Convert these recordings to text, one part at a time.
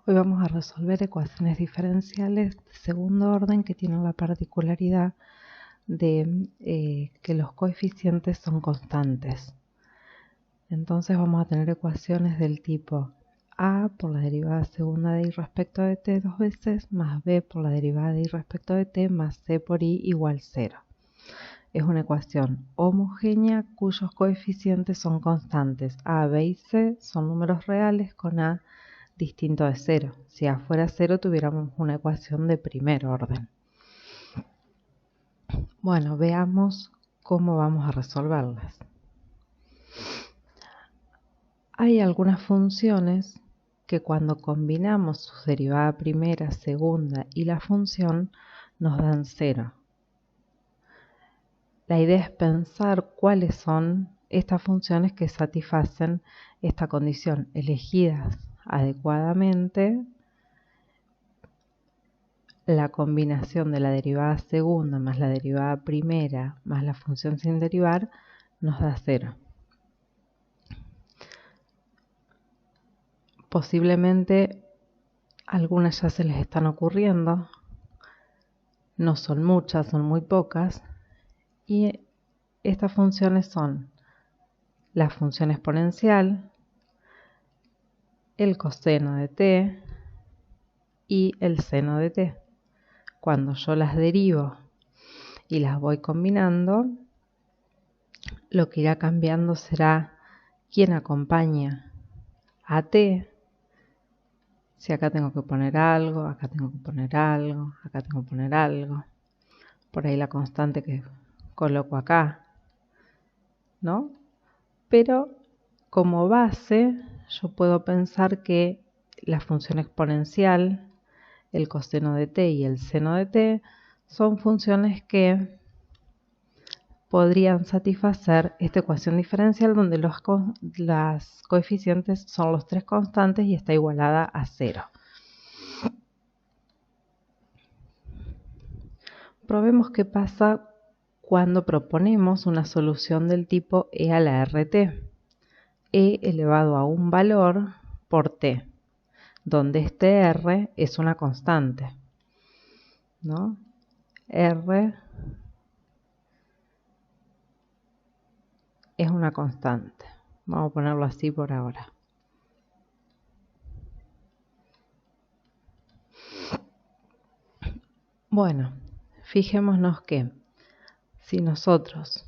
Hoy vamos a resolver ecuaciones diferenciales de segundo orden que tienen la particularidad de que los coeficientes son constantes. Entonces vamos a tener ecuaciones del tipo a por la derivada segunda de y respecto de t dos veces, más b por la derivada de y respecto de t, más c por i igual 0. Es una ecuación homogénea cuyos coeficientes son constantes. A, b y c son números reales con a distinto de 0. Si a fuera 0 tuviéramos una ecuación de primer orden. Bueno, veamos cómo vamos a resolverlas. Hay algunas funciones que cuando combinamos su derivada primera, segunda y la función nos dan 0. La idea es pensar cuáles son estas funciones que satisfacen esta condición, elegidas adecuadamente. La combinación de la derivada segunda más la derivada primera más la función sin derivar nos da 0. Posiblemente algunas ya se les están ocurriendo, no son muchas, son muy pocas, y estas funciones son la función exponencial, el coseno de t y el seno de t. Cuando yo las derivo y las voy combinando, lo que irá cambiando será quién acompaña a t. Si acá tengo que poner algo, acá tengo que poner algo, acá tengo que poner algo. Por ahí la constante que coloco acá, ¿no? Pero como base yo puedo pensar que la función exponencial, el coseno de t y el seno de t son funciones que podrían satisfacer esta ecuación diferencial donde los coeficientes son los tres constantes y está igualada a 0. Probemos qué pasa cuando proponemos una solución del tipo e a la rt, e elevado a un valor por t, donde este r es una constante, ¿no? R es una constante. Vamos a ponerlo así por ahora. Bueno, fijémonos que si nosotros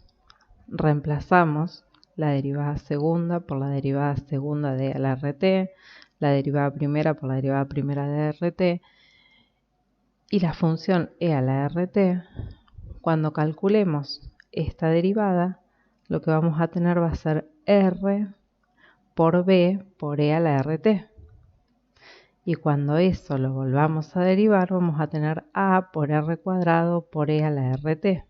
reemplazamos la derivada segunda por la derivada segunda de la rt, la derivada primera por la derivada primera de rt y la función e a la rt, cuando calculemos esta derivada, lo que vamos a tener va a ser r por b por e a la rt. Y cuando eso lo volvamos a derivar, vamos a tener a por r cuadrado por e a la rt.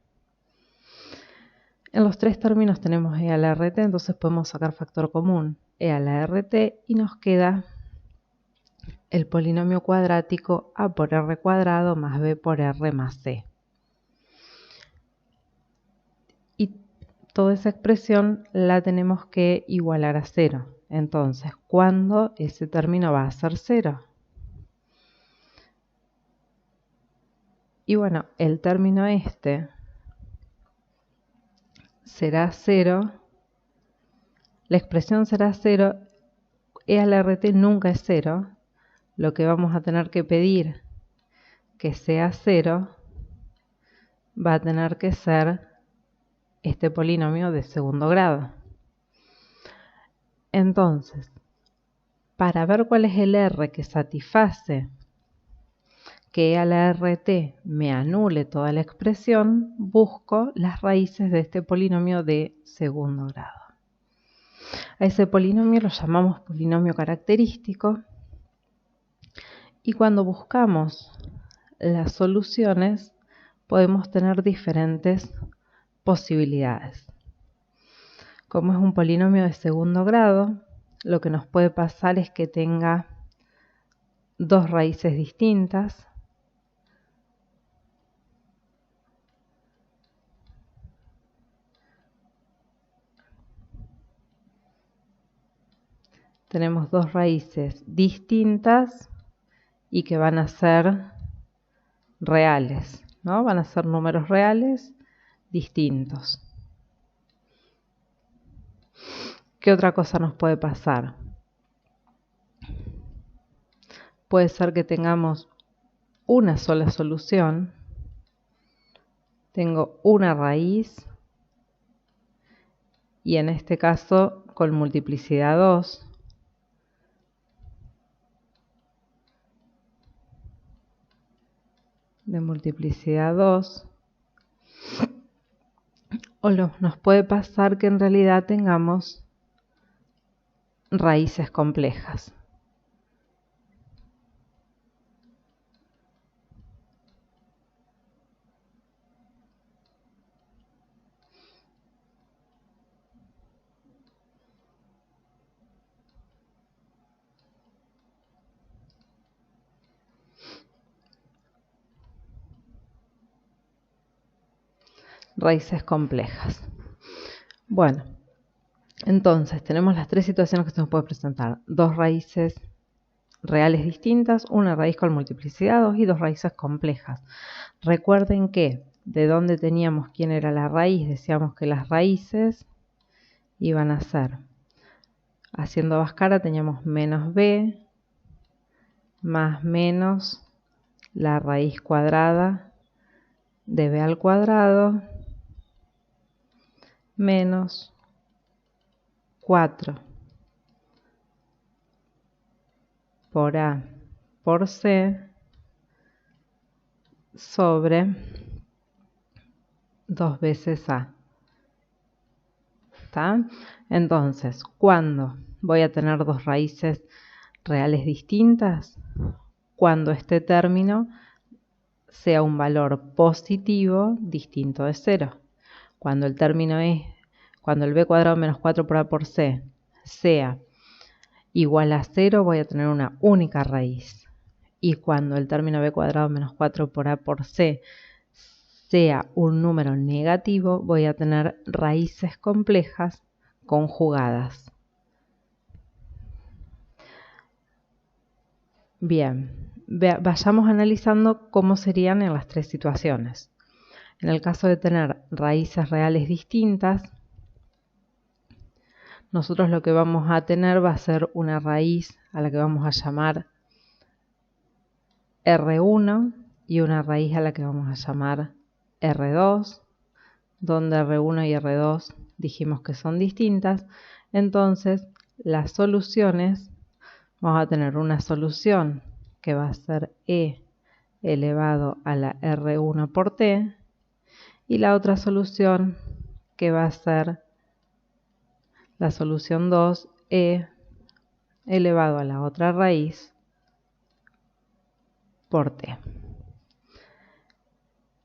En los tres términos tenemos e a la rt, entonces podemos sacar factor común e a la rt y nos queda el polinomio cuadrático a por r cuadrado más b por r más c. Y toda esa expresión la tenemos que igualar a 0. Entonces, ¿cuándo ese término va a ser 0? Y bueno, el término este será 0, la expresión será 0, e a la rt nunca es 0, lo que vamos a tener que pedir que sea 0 va a tener que ser este polinomio de segundo grado. Entonces, para ver cuál es el r que satisface que e a la rt me anule toda la expresión, busco las raíces de este polinomio de segundo grado. A ese polinomio lo llamamos polinomio característico y cuando buscamos las soluciones podemos tener diferentes posibilidades. Como es un polinomio de segundo grado, lo que nos puede pasar es que tenga dos raíces distintas. Tenemos dos raíces distintas y que van a ser reales, ¿no? Van a ser números reales distintos. ¿Qué otra cosa nos puede pasar? Puede ser que tengamos una sola solución. Tengo una raíz y en este caso con multiplicidad 2. De multiplicidad 2. O nos puede pasar que en realidad tengamos raíces complejas. Raíces complejas. Bueno, entonces tenemos las tres situaciones que se nos puede presentar. Dos raíces reales distintas, una raíz con multiplicidad 2 y dos raíces complejas. Recuerden que de dónde teníamos quién era la raíz, decíamos que las raíces iban a ser, haciendo Bhaskara teníamos menos b más menos la raíz cuadrada de b al cuadrado menos 4 por a por c sobre 2 veces a. ¿Está? Entonces, ¿cuándo voy a tener dos raíces reales distintas? Cuando este término sea un valor positivo distinto de 0. Cuando el término cuando el b cuadrado menos 4 por a por c sea igual a 0, voy a tener una única raíz. Y cuando el término b cuadrado menos 4 por a por c sea un número negativo, voy a tener raíces complejas conjugadas. Bien, vayamos analizando cómo serían en las tres situaciones. En el caso de tener raíces reales distintas, nosotros lo que vamos a tener va a ser una raíz a la que vamos a llamar R1 y una raíz a la que vamos a llamar R2, donde R1 y R2 dijimos que son distintas. Entonces, las soluciones, vamos a tener una solución que va a ser E elevado a la R1 por T y la otra solución que va a ser la solución 2, E elevado a la otra raíz por T.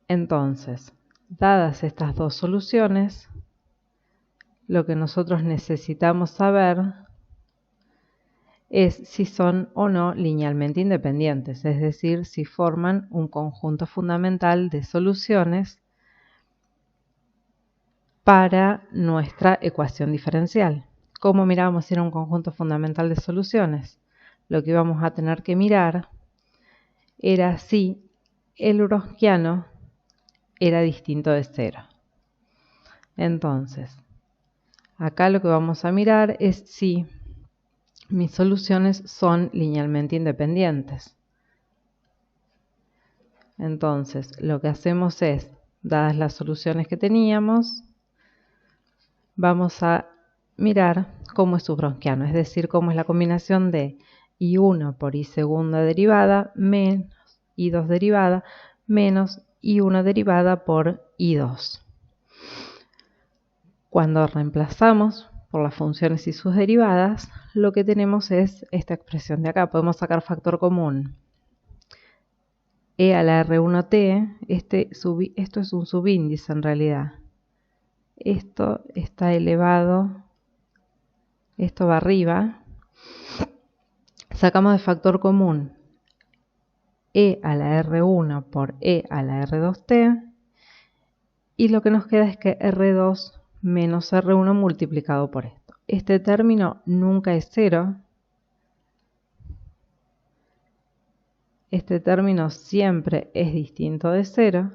Entonces, dadas estas dos soluciones, lo que nosotros necesitamos saber es si son o no linealmente independientes, es decir, si forman un conjunto fundamental de soluciones para nuestra ecuación diferencial. ¿Cómo mirábamos si era un conjunto fundamental de soluciones? Lo que íbamos a tener que mirar era si el wronskiano era distinto de 0. Entonces, acá lo que vamos a mirar es si mis soluciones son linealmente independientes. Entonces, lo que hacemos es, dadas las soluciones que teníamos, vamos a mirar cómo es su wronskiano, es decir, cómo es la combinación de I1 por I segunda derivada menos I2 derivada menos I1 derivada por I2. Cuando reemplazamos por las funciones y sus derivadas, lo que tenemos es esta expresión de acá. Podemos sacar factor común. E a la R1t, esto es un subíndice en realidad. Esto está elevado, esto va arriba. Sacamos de factor común E a la R1 por E a la R2t. Y lo que nos queda es que R2 menos R1 multiplicado por esto. Este término nunca es 0. este término siempre es distinto de 0.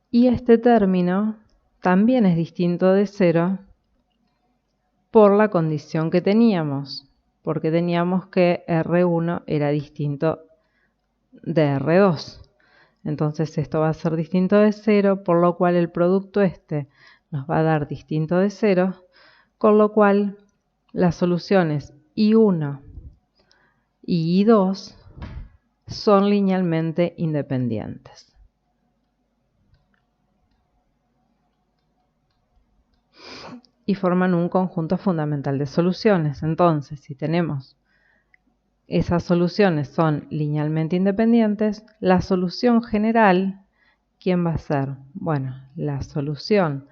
Y este término también es distinto de 0 por la condición que teníamos, porque teníamos que R1 era distinto de R2. Entonces esto va a ser distinto de 0, por lo cual el producto este nos va a dar distinto de 0, con lo cual las soluciones I1 y I2 son linealmente independientes. Y forman un conjunto fundamental de soluciones. Entonces, si tenemos esas soluciones son linealmente independientes, la solución general, ¿quién va a ser? Bueno, la solución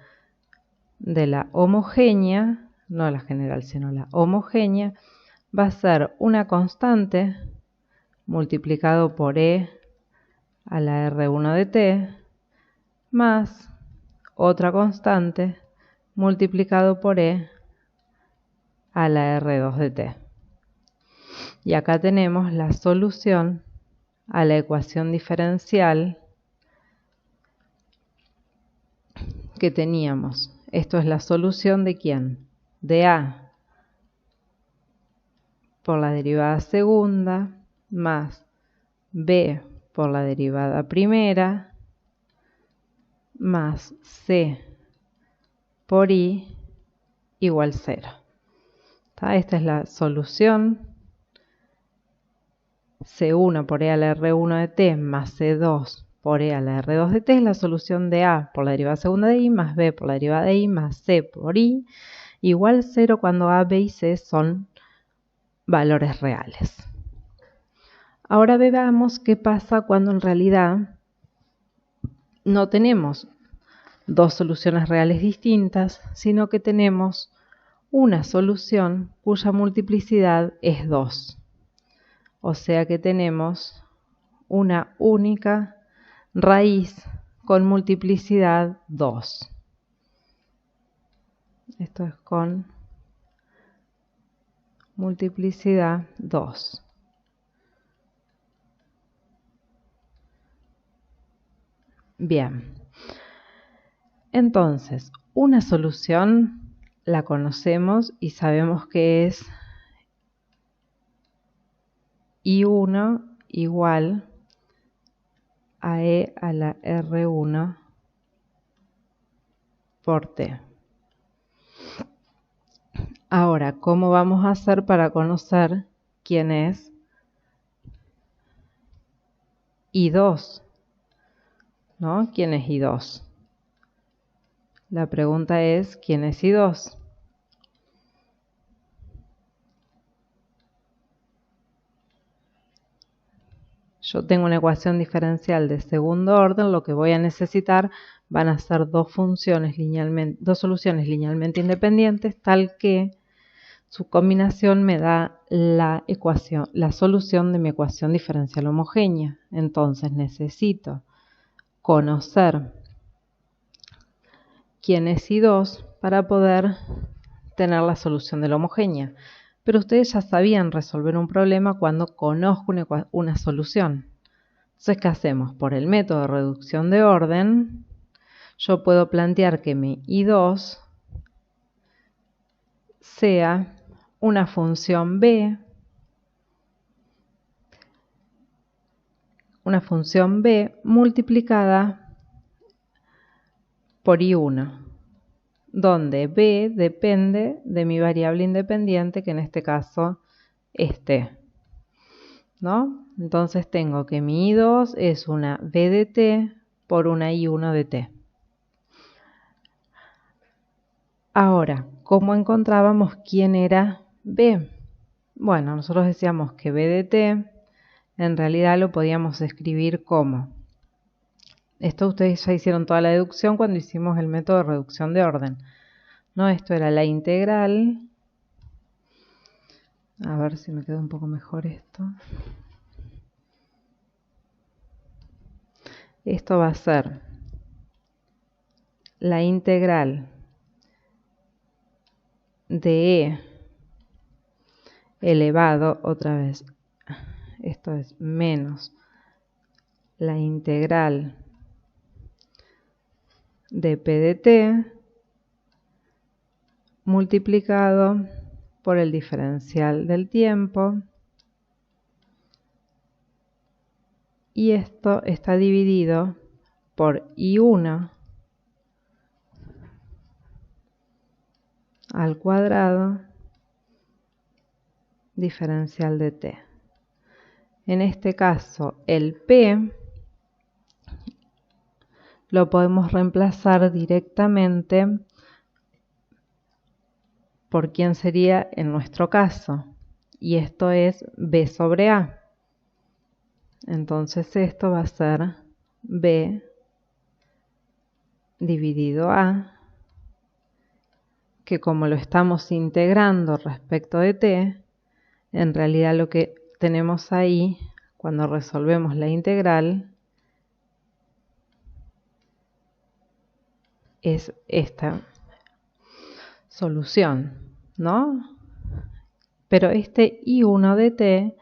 de la homogénea, no la general, sino la homogénea, va a ser una constante multiplicado por E a la R1 de t, más otra constante multiplicado por E a la R2 de t. Y acá tenemos la solución a la ecuación diferencial que teníamos. Esto es la solución de ¿quién? De A por la derivada segunda más B por la derivada primera más C por I igual 0. Esta es la solución. C1 por E a la R1 de t más C2 por E a la R2 de t es la solución de A por la derivada segunda de I más B por la derivada de I más C por I igual 0 cuando A, B y C son valores reales. Ahora veamos qué pasa cuando en realidad no tenemos dos soluciones reales distintas, sino que tenemos una solución cuya multiplicidad es 2. O sea que tenemos una única raíz con multiplicidad 2. Esto es con multiplicidad 2. Bien. Entonces, una solución la conocemos y sabemos que es I1 igual a E a la R1 por T. Ahora, ¿cómo vamos a hacer para conocer quién es I2? ¿No? ¿Quién es I2? La pregunta es, ¿quién es I2? Yo tengo una ecuación diferencial de segundo orden, lo que voy a necesitar van a ser dos soluciones linealmente independientes, tal que su combinación me da la solución de mi ecuación diferencial homogénea. Entonces necesito conocer quién es I2 para poder tener la solución de la homogénea. Pero ustedes ya sabían resolver un problema cuando conozco una solución. Entonces, ¿qué hacemos? Por el método de reducción de orden, yo puedo plantear que mi I2 sea una función B multiplicada por I1, donde B depende de mi variable independiente, que en este caso es T, ¿no? Entonces tengo que mi I2 es una B de T por una I1 de T. Ahora, ¿cómo encontrábamos quién era B? Bueno, nosotros decíamos que B de T en realidad lo podíamos escribir como. Esto ustedes ya hicieron toda la deducción cuando hicimos el método de reducción de orden. ¿No? Esto era la integral. A ver si me queda un poco mejor esto. Esto va a ser la integral de E elevado, otra vez, esto es menos la integral de P de t multiplicado por el diferencial del tiempo, y esto está dividido por I1 al cuadrado diferencial de t. En este caso, el P lo podemos reemplazar directamente por quién sería en nuestro caso, y esto es B sobre A. Entonces esto va a ser B dividido A, que como lo estamos integrando respecto de t, en realidad lo que tenemos ahí, cuando resolvemos la integral, es esta solución, ¿no? Pero este I1 de t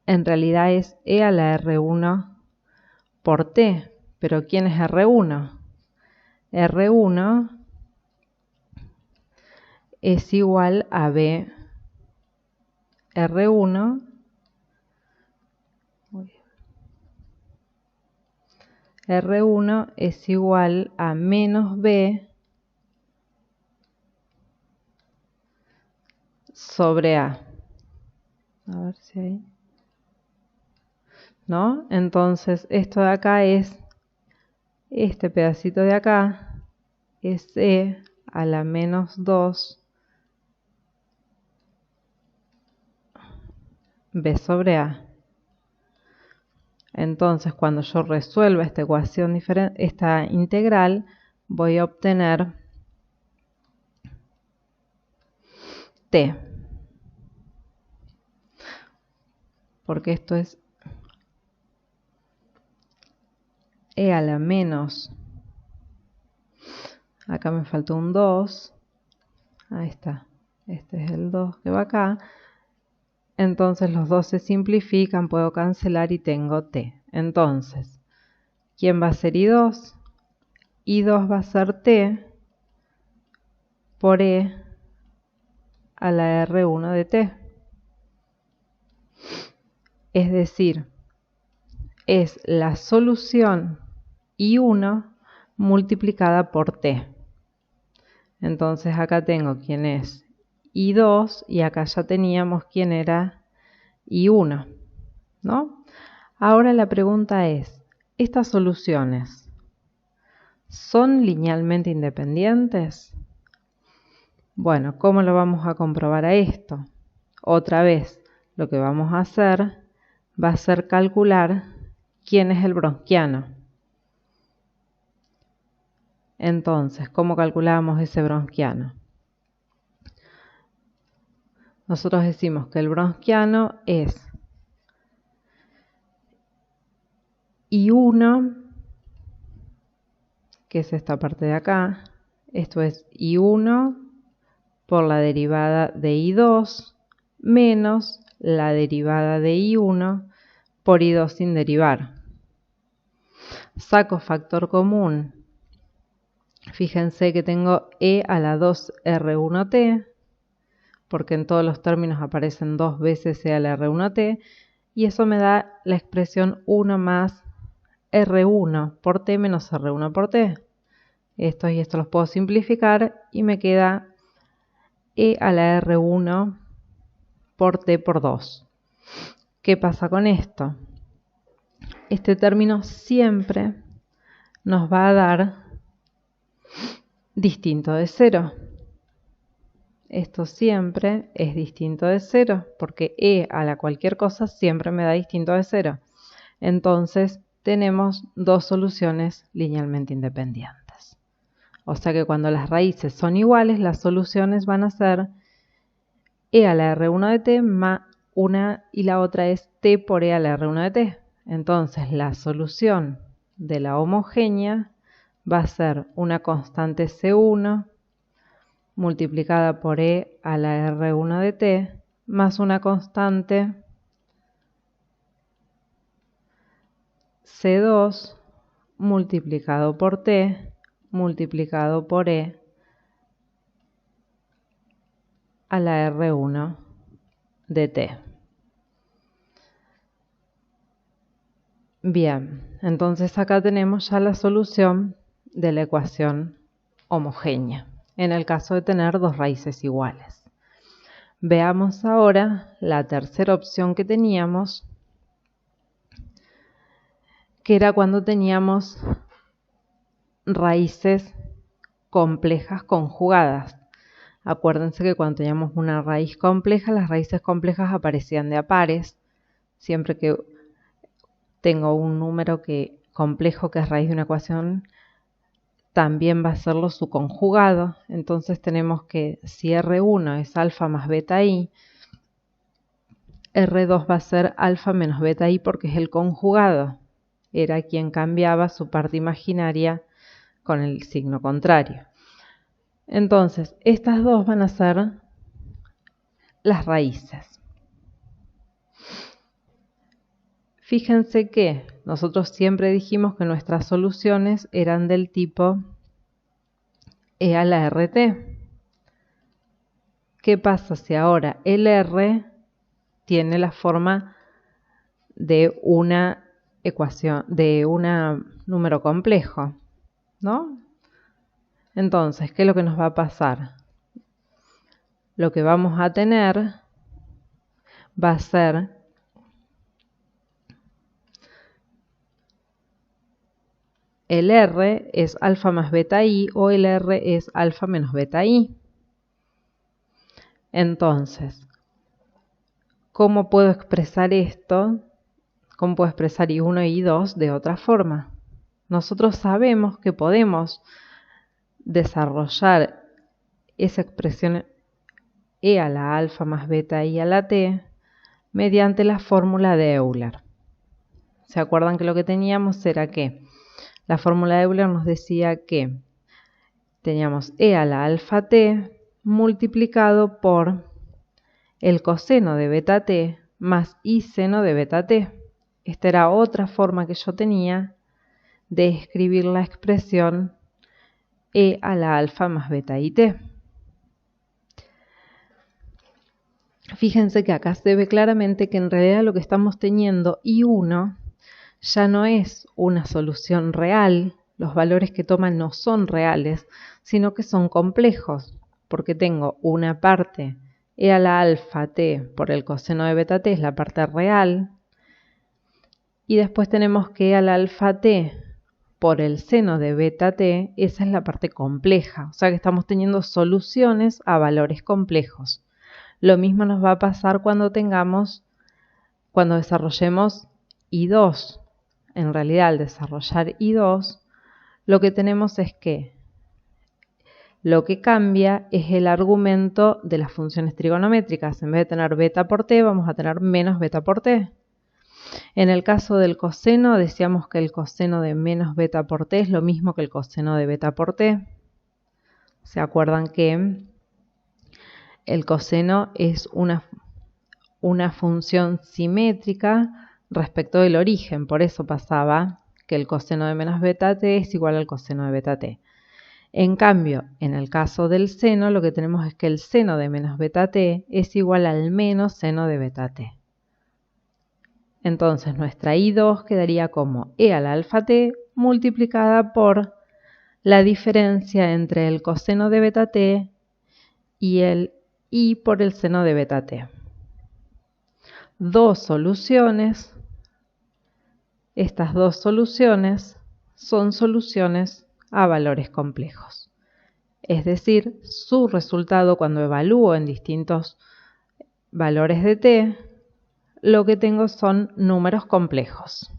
en realidad es e a la R1 por t. ¿Pero quién es R1? R1 es igual a B R1 R1 es igual a menos B sobre A. A ver si hay. ¿No? Entonces, esto de acá es, este pedacito de acá es E a la menos 2 B sobre A. Entonces, cuando yo resuelva esta ecuación esta integral, voy a obtener t. Porque esto es e a la menos, acá me faltó un 2, ahí está, este es el 2 que va acá, entonces los 2 se simplifican, puedo cancelar y tengo t. Entonces, ¿quién va a ser I2? I2 va a ser t por e a la R1 de t. Es decir, es la solución I1 multiplicada por t. Entonces acá tengo quién es I2 y acá ya teníamos quién era I1, ¿no? Ahora la pregunta es, ¿estas soluciones son linealmente independientes? Bueno, ¿cómo lo vamos a comprobar a esto? Otra vez, lo que vamos a hacer va a ser calcular quién es el browniano. Entonces, ¿cómo calculamos ese browniano? Nosotros decimos que el browniano es I1, que es esta parte de acá. Esto es I1 por la derivada de I2 menos la derivada de I1 por I2 sin derivar. Saco factor común. Fíjense que tengo e a la 2R1t, porque en todos los términos aparecen dos veces e a la R1t, y eso me da la expresión 1 más R1 por t menos R1 por t. Estos y estos los puedo simplificar y me queda e a la R1 por t por 2. ¿Qué pasa con esto? Este término siempre nos va a dar distinto de 0. Esto siempre es distinto de 0, porque e a la cualquier cosa siempre me da distinto de 0. Entonces tenemos dos soluciones linealmente independientes. O sea que cuando las raíces son iguales, las soluciones van a ser e a la R1 de t más una y la otra es t por e a la R1 de t. Entonces la solución de la homogénea va a ser una constante C1 multiplicada por e a la R1 de t más una constante C2 multiplicado por T multiplicado por E a la R1 de T. Bien, entonces acá tenemos ya la solución de la ecuación homogénea, en el caso de tener dos raíces iguales. Veamos ahora la tercera opción que teníamos, que era cuando teníamos raíces complejas conjugadas. Acuérdense que cuando teníamos una raíz compleja, las raíces complejas aparecían de a pares. Siempre que tengo un número complejo que es raíz de una ecuación, también va a serlo su conjugado. Entonces tenemos que si R1 es alfa más beta i, R2 va a ser alfa menos beta i porque es el conjugado. Era quien cambiaba su parte imaginaria con el signo contrario. Entonces, estas dos van a ser las raíces. Fíjense que nosotros siempre dijimos que nuestras soluciones eran del tipo e a la rt. ¿Qué pasa si ahora el r tiene la forma de una ecuación, de un número complejo, ¿no? Entonces, ¿qué es lo que nos va a pasar? Lo que vamos a tener va a ser el R es alfa más beta i o el R es alfa menos beta i. Entonces, ¿cómo puedo expresar esto? ¿Cómo puedo expresar I1 y I2 de otra forma? Nosotros sabemos que podemos desarrollar esa expresión E a la alfa más beta I a la T mediante la fórmula de Euler. ¿Se acuerdan que lo que teníamos era que la fórmula de Euler nos decía que teníamos E a la alfa T multiplicado por el coseno de beta T más I seno de beta T. Esta era otra forma que yo tenía de escribir la expresión E a la alfa más beta I T. Fíjense que acá se ve claramente que en realidad lo que estamos teniendo I1 ya no es una solución real, los valores que toman no son reales, sino que son complejos, porque tengo una parte e a la alfa t por el coseno de beta t, es la parte real, y después tenemos que e a la alfa t por el seno de beta t, esa es la parte compleja, o sea que estamos teniendo soluciones a valores complejos. Lo mismo nos va a pasar cuando desarrollemos I2. En realidad, al desarrollar I2, lo que tenemos es que lo que cambia es el argumento de las funciones trigonométricas. En vez de tener beta por t, vamos a tener menos beta por t. En el caso del coseno, decíamos que el coseno de menos beta por t es lo mismo que el coseno de beta por t. ¿Se acuerdan que el coseno es una función simétrica respecto del origen? Por eso pasaba que el coseno de menos beta t es igual al coseno de beta t. En cambio, en el caso del seno, lo que tenemos es que el seno de menos beta t es igual al menos seno de beta t. Entonces, nuestra I2 quedaría como e a la alfa t multiplicada por la diferencia entre el coseno de beta t y el I por el seno de beta t. Dos soluciones. Estas dos soluciones son soluciones a valores complejos. Es decir, su resultado cuando evalúo en distintos valores de t, lo que tengo son números complejos.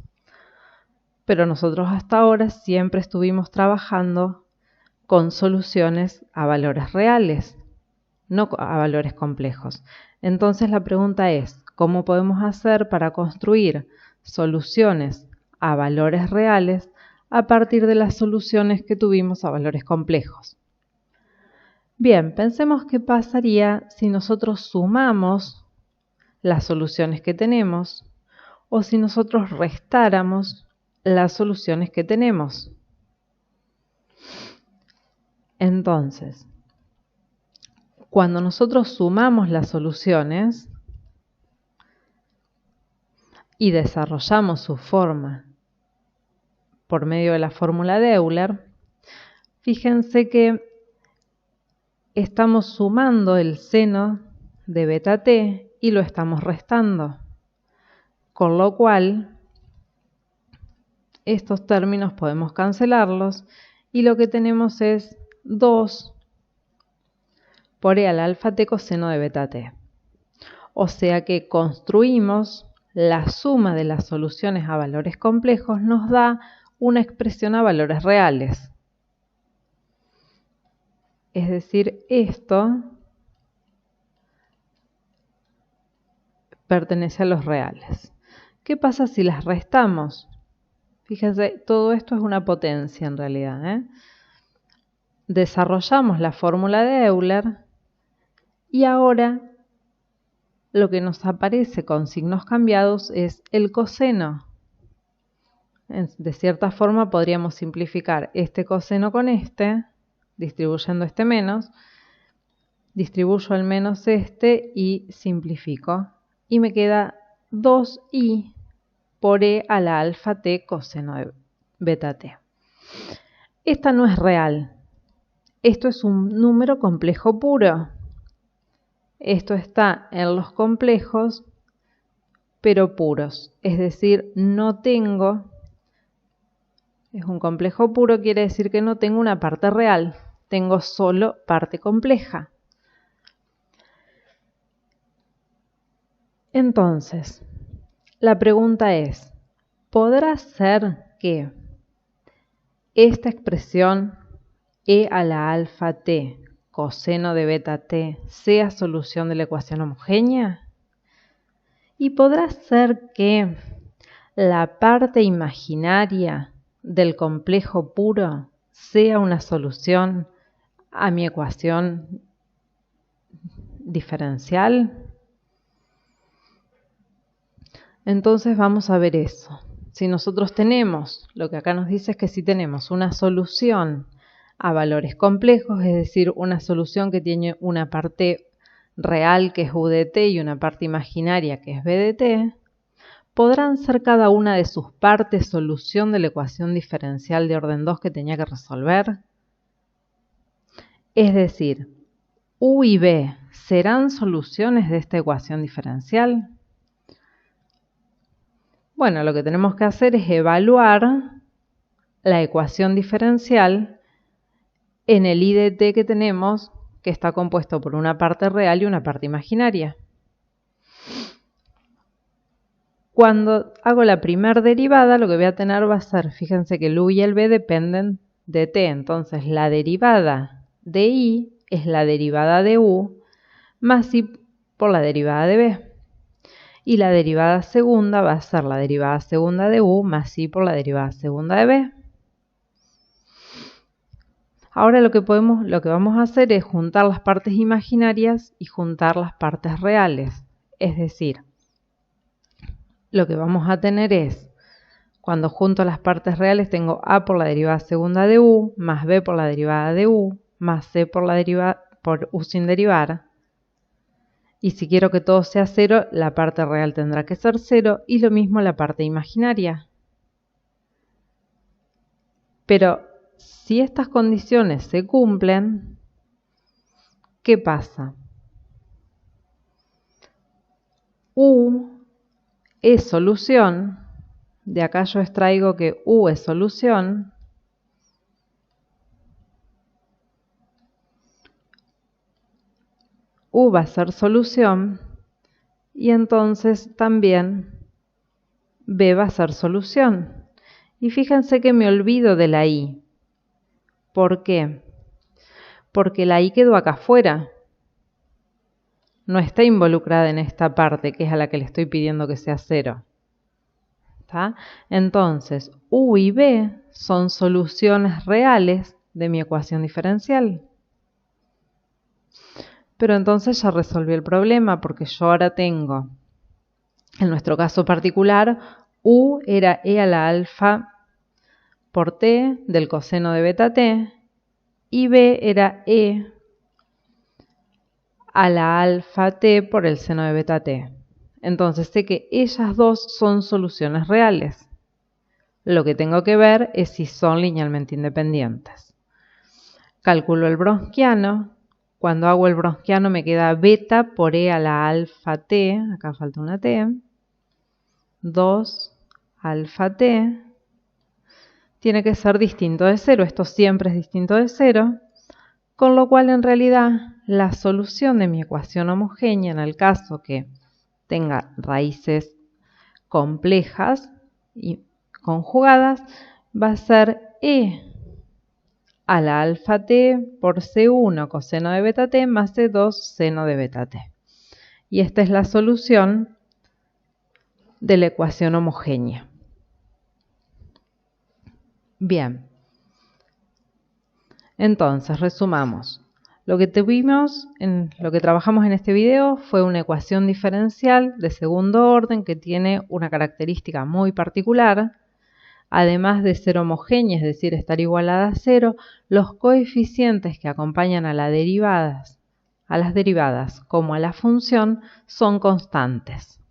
Pero nosotros hasta ahora siempre estuvimos trabajando con soluciones a valores reales, no a valores complejos. Entonces la pregunta es, ¿cómo podemos hacer para construir soluciones a valores reales a partir de las soluciones que tuvimos a valores complejos? Bien, pensemos qué pasaría si nosotros sumamos las soluciones que tenemos o si nosotros restáramos las soluciones que tenemos. Entonces, cuando nosotros sumamos las soluciones y desarrollamos su forma por medio de la fórmula de Euler, fíjense que estamos sumando el seno de beta t y lo estamos restando, con lo cual estos términos podemos cancelarlos y lo que tenemos es 2 por e al alfa t coseno de beta t. O sea que construimos la suma de las soluciones a valores complejos nos da una expresión a valores reales. Es decir, esto pertenece a los reales. ¿Qué pasa si las restamos? Fíjense, todo esto es una potencia en realidad, ¿eh? Desarrollamos la fórmula de Euler y ahora lo que nos aparece con signos cambiados es el coseno. De cierta forma podríamos simplificar este coseno con este, distribuyendo este menos, distribuyo el menos este y simplifico. Y me queda 2i por e a la alfa t coseno de beta t. Esta no es real. Esto es un número complejo puro. Esto está en los complejos, pero puros. Es decir, no tengo... Es un complejo puro, quiere decir que no tengo una parte real. Tengo solo parte compleja. Entonces, la pregunta es, ¿podrá ser que esta expresión e a la alfa t coseno de beta t sea solución de la ecuación homogénea? ¿Y podrá ser que la parte imaginaria del complejo puro sea una solución a mi ecuación diferencial? Entonces vamos a ver eso. Si nosotros tenemos, lo que acá nos dice es que si tenemos una solución a valores complejos, es decir, una solución que tiene una parte real que es u de t y una parte imaginaria que es b de t, podrán ser cada una de sus partes solución de la ecuación diferencial de orden 2 que tenía que resolver. Es decir, u y b serán soluciones de esta ecuación diferencial. Bueno, lo que tenemos que hacer es evaluar la ecuación diferencial en el i de t que tenemos, que está compuesto por una parte real y una parte imaginaria. Cuando hago la primera derivada, lo que voy a tener va a ser, fíjense que el u y el b dependen de t, entonces la derivada de i es la derivada de u más i por la derivada de b. Y la derivada segunda va a ser la derivada segunda de u más i por la derivada segunda de b. Ahora lo que vamos a hacer es juntar las partes imaginarias y juntar las partes reales. Es decir, lo que vamos a tener es, cuando junto las partes reales tengo a por la derivada segunda de u, más b por la derivada de u, más c por la derivada por u sin derivar. Y si quiero que todo sea 0, la parte real tendrá que ser 0 y lo mismo la parte imaginaria. Pero si estas condiciones se cumplen, ¿qué pasa? U es solución, de acá yo extraigo que U es solución, U va a ser solución y entonces también B va a ser solución. Y fíjense que me olvido de la I. ¿Por qué? Porque la I quedó acá afuera. No está involucrada en esta parte, que es a la que le estoy pidiendo que sea 0. ¿Está? Entonces, U y B son soluciones reales de mi ecuación diferencial. Pero entonces ya resolví el problema porque yo ahora tengo, en nuestro caso particular, U era e a la alfa por t del coseno de beta t y b era e a la alfa t por el seno de beta t. Entonces sé que ellas dos son soluciones reales. Lo que tengo que ver es si son linealmente independientes. Calculo el bronsquiano. Cuando hago el bronsquiano me queda beta por e a la alfa t, acá falta una t, 2 alfa t, tiene que ser distinto de 0, esto siempre es distinto de 0, con lo cual en realidad la solución de mi ecuación homogénea, en el caso que tenga raíces complejas y conjugadas, va a ser e a la alfa t por c1 coseno de beta t más c2 seno de beta t. Y esta es la solución de la ecuación homogénea. Bien. Entonces, resumamos. Lo que trabajamos en este video fue una ecuación diferencial de segundo orden que tiene una característica muy particular. Además de ser homogénea, es decir, estar igualada a 0, los coeficientes que acompañan a las derivadas como a la función son constantes.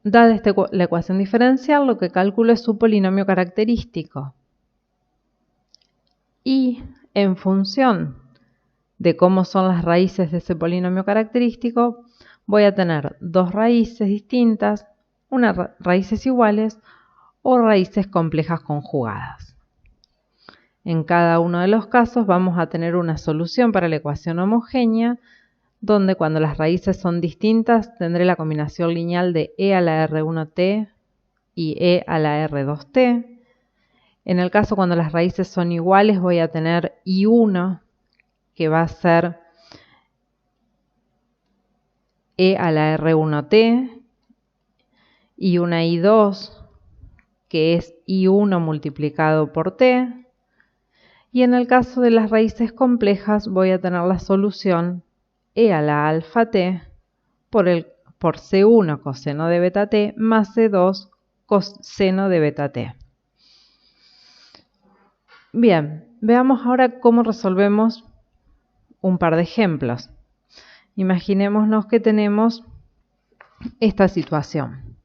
Dada la ecuación diferencial, lo que calculo es su polinomio característico. Y en función de cómo son las raíces de ese polinomio característico, voy a tener dos raíces distintas, unas raíces iguales o raíces complejas conjugadas. En cada uno de los casos vamos a tener una solución para la ecuación homogénea, donde cuando las raíces son distintas tendré la combinación lineal de e a la r1t y e a la r2t. En el caso cuando las raíces son iguales voy a tener I1 que va a ser e a la r1t y una I2 que es I1 multiplicado por t. Y en el caso de las raíces complejas voy a tener la solución e a la alfa t por c1 coseno de beta t más c2 coseno de beta t. Bien, veamos ahora cómo resolvemos un par de ejemplos. Imaginémonos que tenemos esta situación,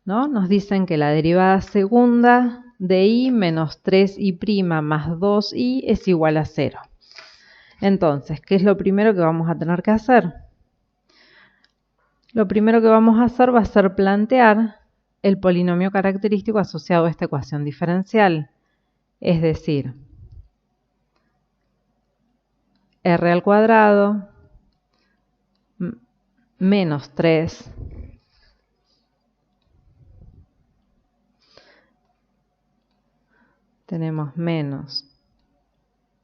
¿no? Nos dicen que la derivada segunda de i menos 3i' más 2i es igual a 0. Entonces, ¿qué es lo primero que vamos a tener que hacer? Lo primero que vamos a hacer va a ser plantear el polinomio característico asociado a esta ecuación diferencial. Es decir, r al cuadrado menos 3 tenemos menos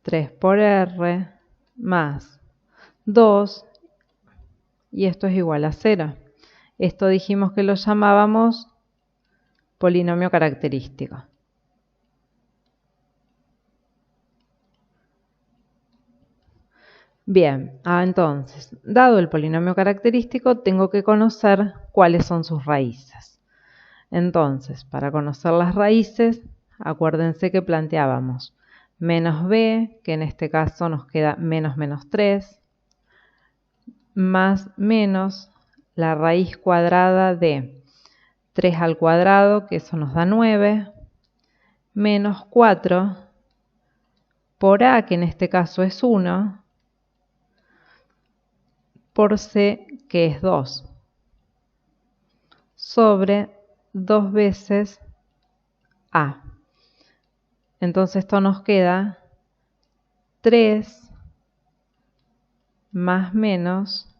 3 por r más 2 y esto es igual a 0. Esto dijimos que lo llamábamos polinomio característico. Bien, entonces, dado el polinomio característico, tengo que conocer cuáles son sus raíces. Entonces, para conocer las raíces, acuérdense que planteábamos menos b, que en este caso nos queda menos 3, más menos la raíz cuadrada de 3 al cuadrado, que eso nos da 9, menos 4 por a, que en este caso es 1, por c, que es 2, sobre 2 veces a. Entonces esto nos queda 3 más menos,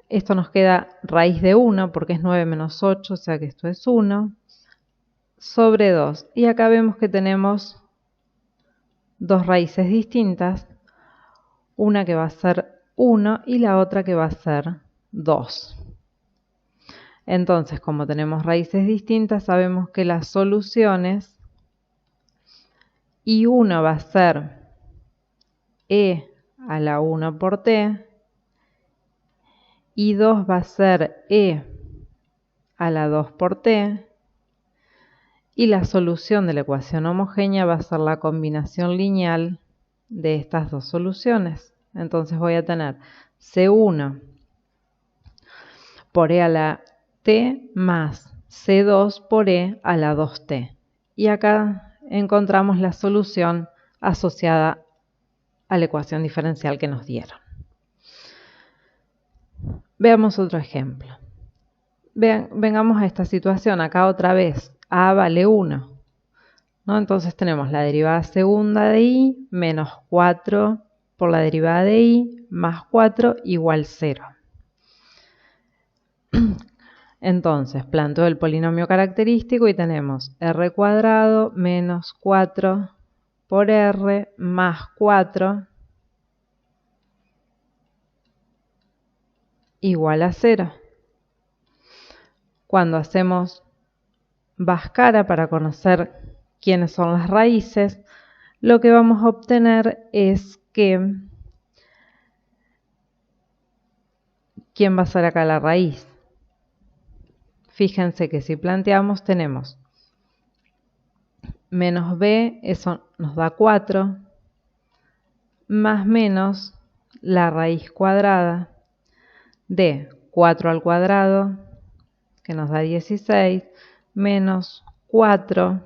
esto nos queda raíz de 1 porque es 9 menos 8, o sea que esto es 1, sobre 2. Y acá vemos que tenemos dos raíces distintas, una que va a ser 1 y la otra que va a ser 2. Entonces, como tenemos raíces distintas, sabemos que las soluciones I1 va a ser e a la 1 por t, I2 va a ser e a la 2 por t, Y la solución de la ecuación homogénea va a ser la combinación lineal de estas dos soluciones. Entonces voy a tener C1 por e a la t más C2 por e a la 2t. Y acá encontramos la solución asociada a la ecuación diferencial que nos dieron. Veamos otro ejemplo. Vengamos a esta situación. Acá otra vez a vale 1, ¿no? Entonces tenemos la derivada segunda de y menos 4 por la derivada de y más 4 igual 0. Entonces planteo el polinomio característico y tenemos r cuadrado menos 4 por r más 4 igual a 0. Cuando hacemos Bhaskara para conocer quiénes son las raíces, lo que vamos a obtener es que ¿quién va a ser acá la raíz? Fíjense que si planteamos tenemos menos b, eso nos da 4, más menos la raíz cuadrada de 4 al cuadrado, que nos da 16, menos 4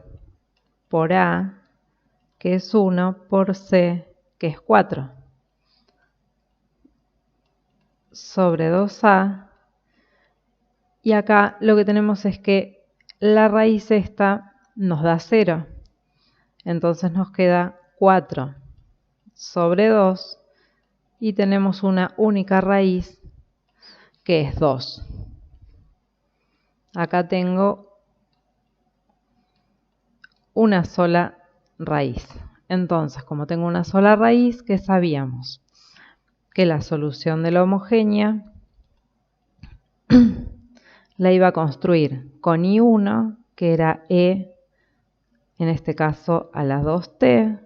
por a, que es 1, por c, que es 4, sobre 2a. Y acá lo que tenemos es que la raíz esta nos da 0. Entonces nos queda 4 sobre 2 y tenemos una única raíz que es 2. Acá tengo una sola raíz. Entonces, como tengo una sola raíz, ¿qué sabíamos? Que la solución de la homogénea la iba a construir con I1, que era E, en este caso a la 2t,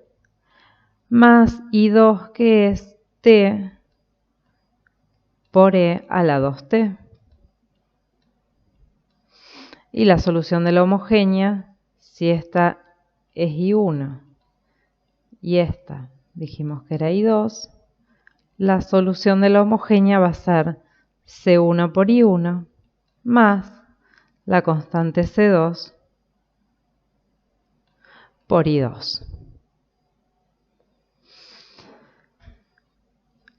más I2, que es T por E a la 2t. Y la solución de la homogénea, si esta es I1 y esta dijimos que era I2, la solución de la homogénea va a ser C1 por I1 más la constante C2 por I2.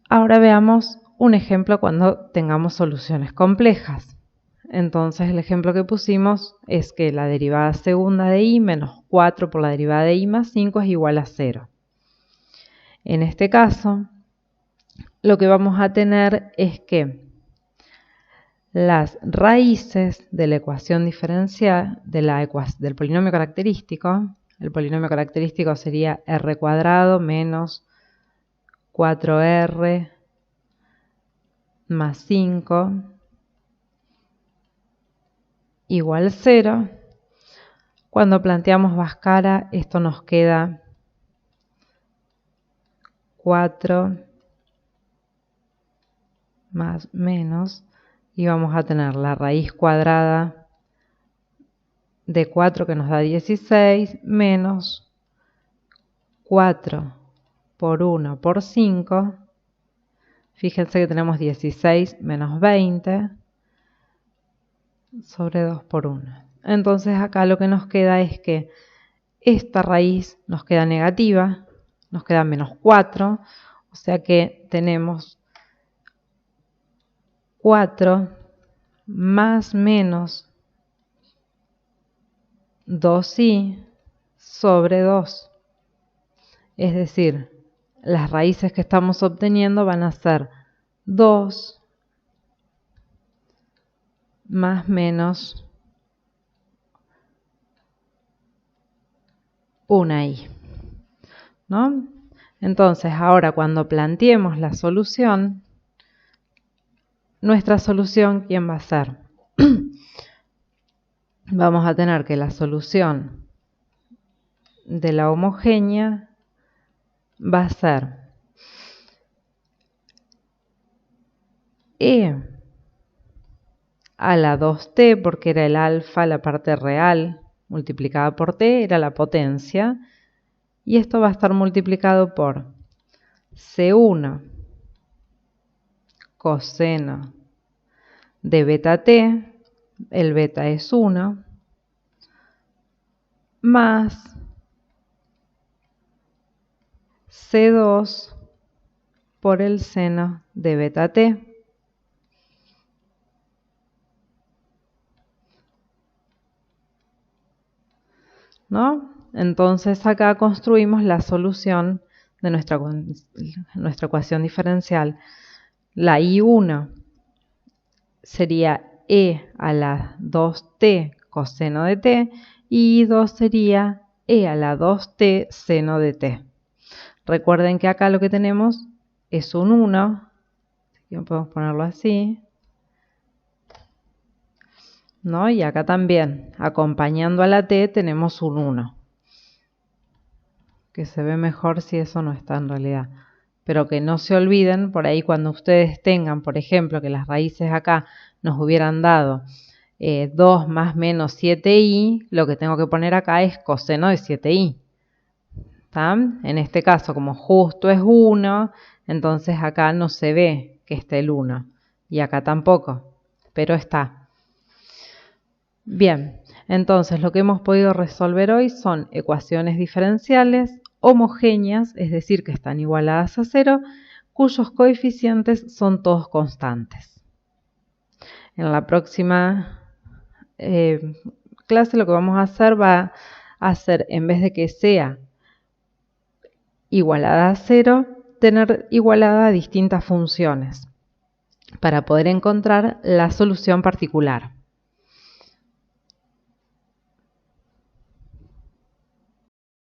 Ahora veamos un ejemplo cuando tengamos soluciones complejas. Entonces el ejemplo que pusimos es que la derivada segunda de y menos 4 por la derivada de y más 5 es igual a 0. En este caso, lo que vamos a tener es que las raíces de la ecuación diferencial del polinomio característico, el polinomio característico sería r cuadrado menos 4r más 5 igual 0. Cuando planteamos Bhaskara, esto nos queda 4 más menos, y vamos a tener la raíz cuadrada de 4 que nos da 16 menos 4 por 1 por 5. Fíjense que tenemos 16 menos 20 sobre 2 por 1. Entonces acá lo que nos queda es que esta raíz nos queda negativa, nos queda menos 4, o sea que tenemos 4 más menos 2i sobre 2. Es decir, las raíces que estamos obteniendo van a ser 2 más menos 1i, ¿no? Entonces, ahora cuando planteemos la solución, nuestra solución, ¿quién va a ser? Vamos a tener que la solución de la homogénea va a ser E a la 2t, porque era el alfa, la parte real multiplicada por t era la potencia, y esto va a estar multiplicado por C1 coseno de beta t, el beta es 1, más C2 por el seno de beta t. ¿No? Entonces acá construimos la solución de nuestra ecuación diferencial. La I1 sería e a la 2t coseno de t y I2 sería e a la 2t seno de t. Recuerden que acá lo que tenemos es un 1, así que podemos ponerlo así, ¿no? Y acá también, acompañando a la t, tenemos un 1, que se ve mejor si eso no está en realidad. Pero que no se olviden, por ahí cuando ustedes tengan, por ejemplo, que las raíces acá nos hubieran dado 2 más menos 7i, lo que tengo que poner acá es coseno de 7i. ¿Está? En este caso, como justo es 1, entonces acá no se ve que esté el 1. Y acá tampoco, pero está. Bien, entonces lo que hemos podido resolver hoy son ecuaciones diferenciales homogéneas, es decir, que están igualadas a 0, cuyos coeficientes son todos constantes. En la próxima clase lo que vamos a hacer va a ser, en vez de que sea igualada a 0, tener igualada a distintas funciones para poder encontrar la solución particular.